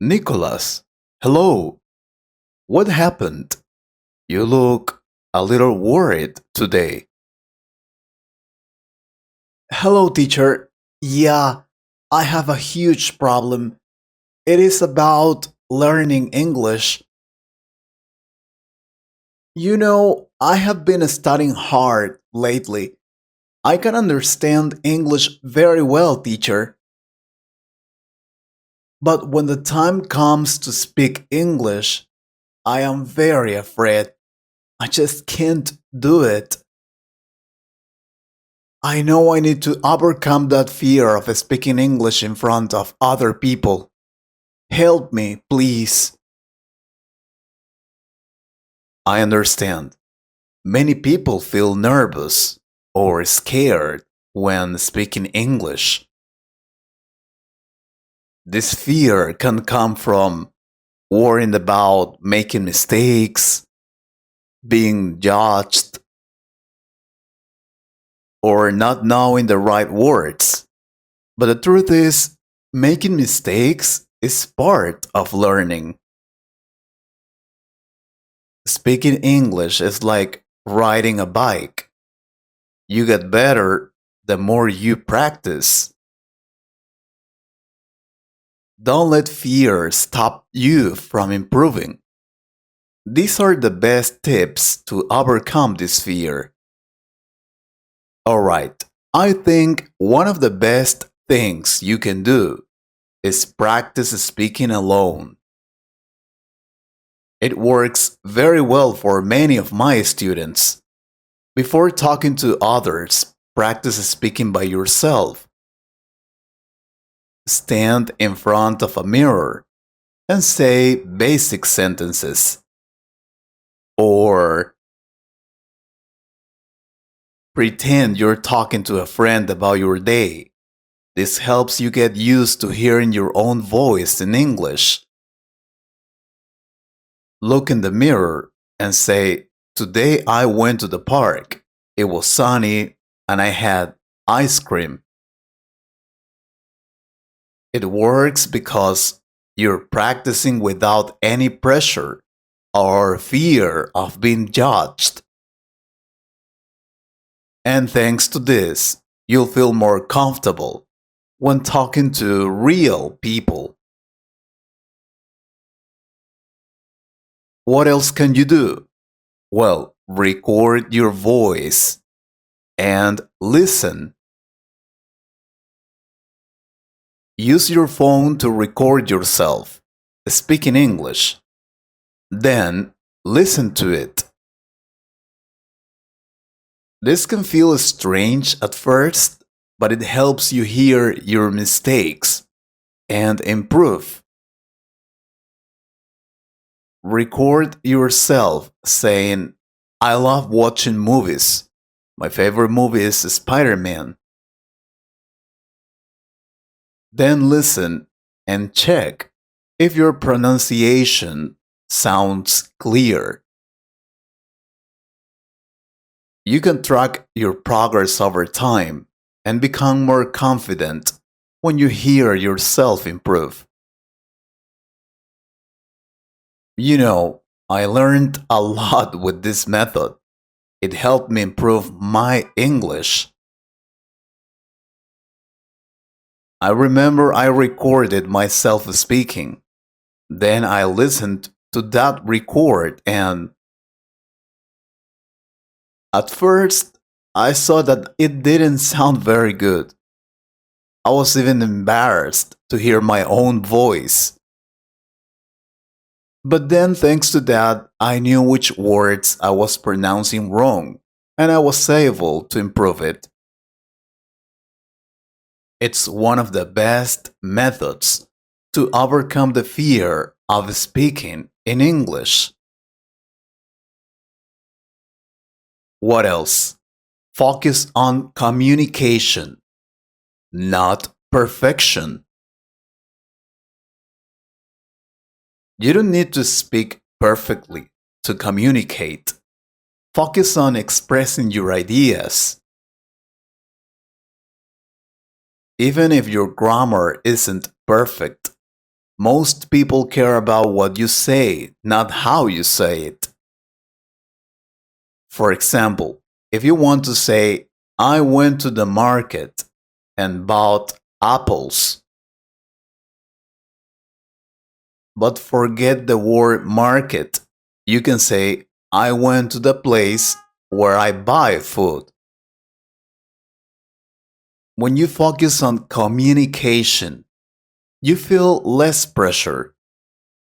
Nicholas, hello. What happened? You look a little worried today. Hello, teacher. Yeah, I have a huge problem. It is about learning English. I have been studying hard lately. I can understand English very well, teacher. But when the time comes to speak English, I am very afraid. I just can't do it. I know I need to overcome that fear of speaking English in front of other people. Help me, please. I understand. Many people feel nervous or scared when speaking English. This fear can come from worrying about making mistakes, being judged, or not knowing the right words. But the truth is, making mistakes is part of learning. Speaking English is like riding a bike. You get better the more you practice. Don't let fear stop you from improving. These are the best tips to overcome this fear. Alright, I think one of the best things you can do is practice speaking alone. It works very well for many of my students. Before talking to others, practice speaking by yourself. Stand in front of a mirror and say basic sentences. Or pretend you're talking to a friend about your day. This helps you get used to hearing your own voice in English. Look in the mirror and say, "Today I went to the park. It was sunny and I had ice cream." It works because you're practicing without any pressure or fear of being judged. And thanks to this, you'll feel more comfortable when talking to real people. What else can you do? Well, record your voice and listen. Use your phone to record yourself speaking English. Then listen to it. This can feel strange at first, but it helps you hear your mistakes and improve. Record yourself saying, "I love watching movies. My favorite movie is Spider-Man." Then listen and check if your pronunciation sounds clear. You can track your progress over time and become more confident when you hear yourself improve. I learned a lot with this method. It helped me improve my English. I remember I recorded myself speaking. Then I listened to that record, and at first I saw that it didn't sound very good. I was even embarrassed to hear my own voice. But then, thanks to that, I knew which words I was pronouncing wrong, and I was able to improve it. It's one of the best methods to overcome the fear of speaking in English. What else? Focus on communication, not perfection. You don't need to speak perfectly to communicate. Focus on expressing your ideas. Even if your grammar isn't perfect, Most people care about what you say, not how you say it. For example, if you want to say, I went to the market and bought apples, but forget the word market, you can say, I went to the place where I buy food. When you focus on communication, you feel less pressure.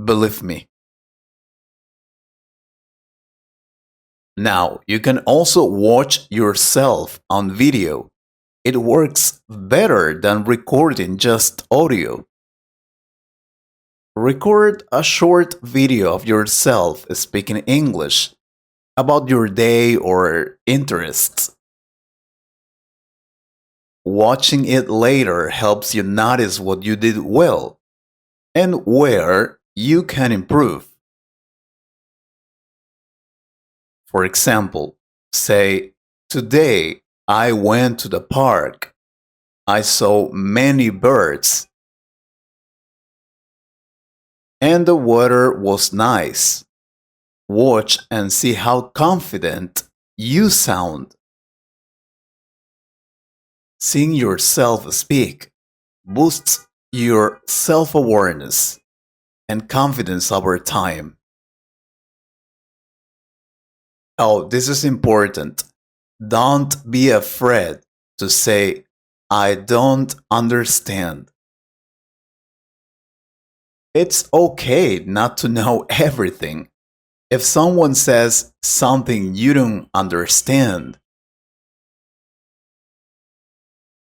Believe me. Now, you can also watch yourself on video. It works better than recording just audio. Record a short video of yourself speaking English about your day or interests. Watching it later helps you notice what you did well and where you can improve. For example, say, today I went to the park. I saw many birds and the weather was nice. Watch and see how confident you sound. Seeing yourself speak boosts your self awareness and confidence over time. Oh, this is important. Don't be afraid to say, I don't understand. It's okay not to know everything. If someone says something you don't understand,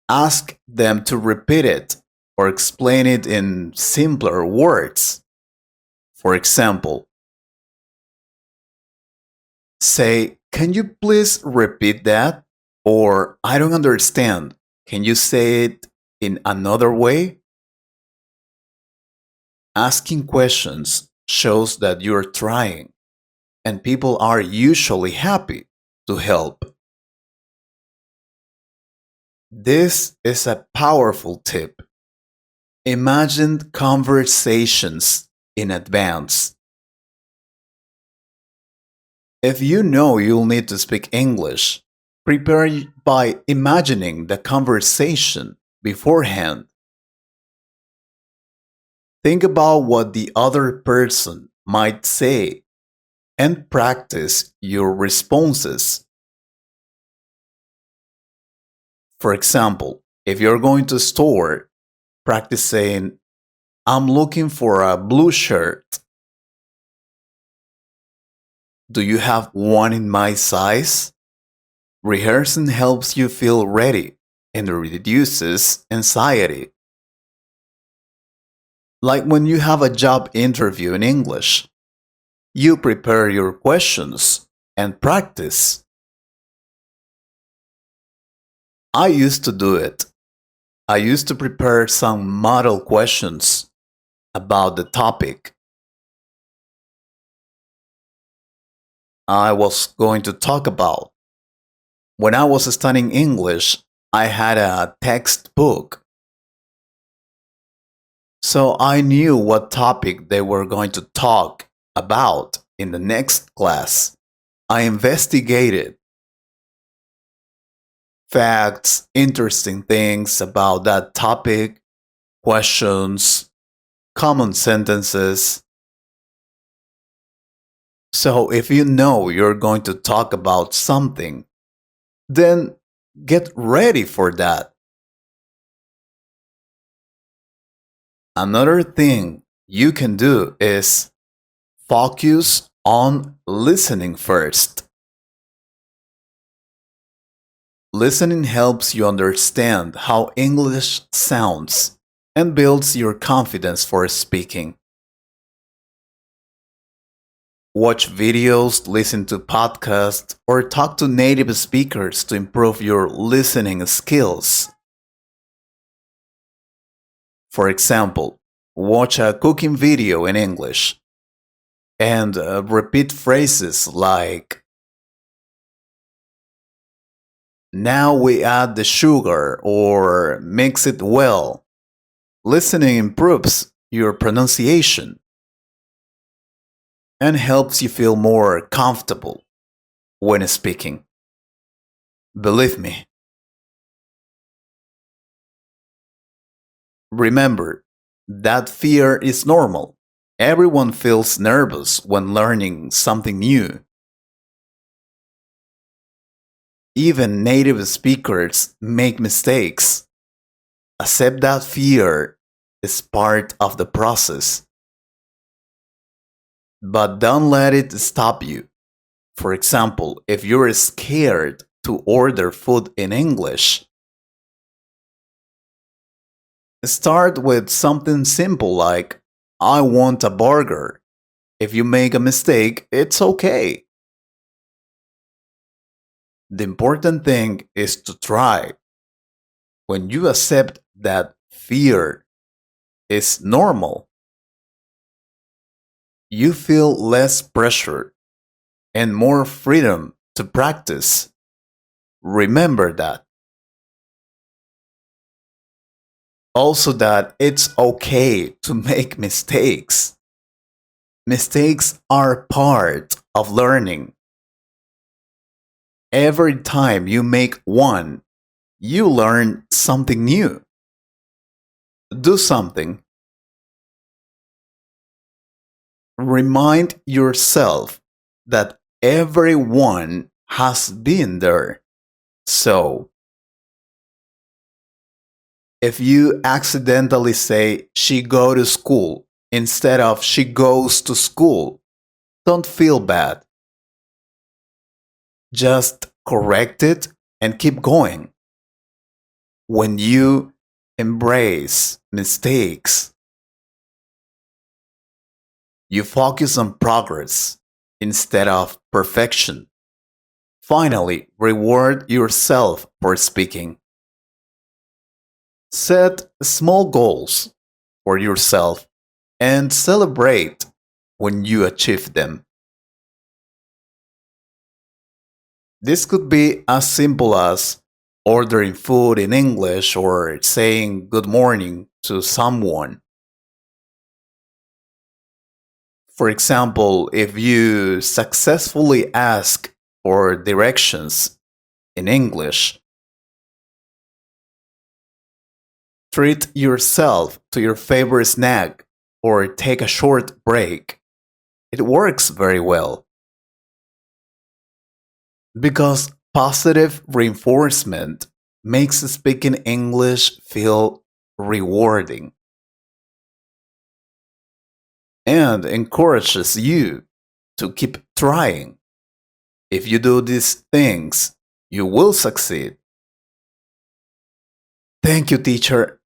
ask them to repeat it or explain it in simpler words. For example, say, can you please repeat that? Or, I don't understand. Can you say it in another way? Asking questions shows that you're trying, and people are usually happy to help. This is a powerful tip. Imagine conversations in advance. If you know you'll need to speak English, prepare by imagining the conversation beforehand. Think about what the other person might say and practice your responses. For example, if you're going to a store, practice saying, I'm looking for a blue shirt. Do you have one in my size? Rehearsing helps you feel ready and reduces anxiety. Like when you have a job interview in English, you prepare your questions and practice. I used to do it. I used to prepare some model questions about the topic I was going to talk about. When I was studying English, I had a textbook, so I knew what topic they were going to talk about in the next class. I investigated facts, interesting things about that topic, questions, common sentences. So if you know you're going to talk about something, then get ready for that. Another thing you can do is focus on listening first. Listening helps you understand how English sounds and builds your confidence for speaking. Watch videos, listen to podcasts, or talk to native speakers to improve your listening skills. For example, watch a cooking video in English and repeat phrases like, now we add the sugar or mix it well. Listening improves your pronunciation and helps you feel more comfortable when speaking. Believe me. Remember, that fear is normal. Everyone feels nervous when learning something new. Even native speakers make mistakes. Accept that fear is part of the process. But don't let it stop you. For example, if you're scared to order food in English, start with something simple like, I want a burger. If you make a mistake, it's okay. The important thing is to try. When you accept that fear is normal, you feel less pressure and more freedom to practice. Remember that. Also, that it's okay to make mistakes. Mistakes are part of learning. Every time you make one, you learn something new. Do something. Remind yourself that everyone has been there. So, if you accidentally say she go to school instead of she goes to school, don't feel bad. Just correct it and keep going. When you embrace mistakes, you focus on progress instead of perfection. Finally, reward yourself for speaking. Set small goals for yourself and celebrate when you achieve them. This could be as simple as ordering food in English or saying good morning to someone. For example, if you successfully ask for directions in English, treat yourself to your favorite snack or take a short break. It works very well. Because positive reinforcement makes speaking English feel rewarding and encourages you to keep trying. If you do these things, you will succeed. Thank you, teacher.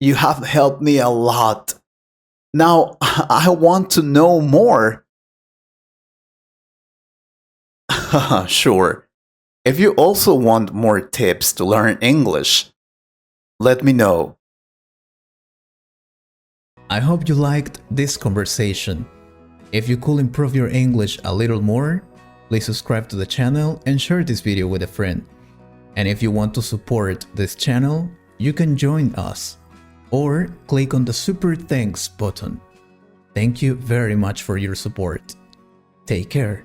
You have helped me a lot. Now I want to know more. Sure. If you also want more tips to learn English, let me know. I hope you liked this conversation. If you could improve your English a little more, please subscribe to the channel and share this video with a friend. And if you want to support this channel, you can join us or click on the Super Thanks button. Thank you very much for your support. Take care.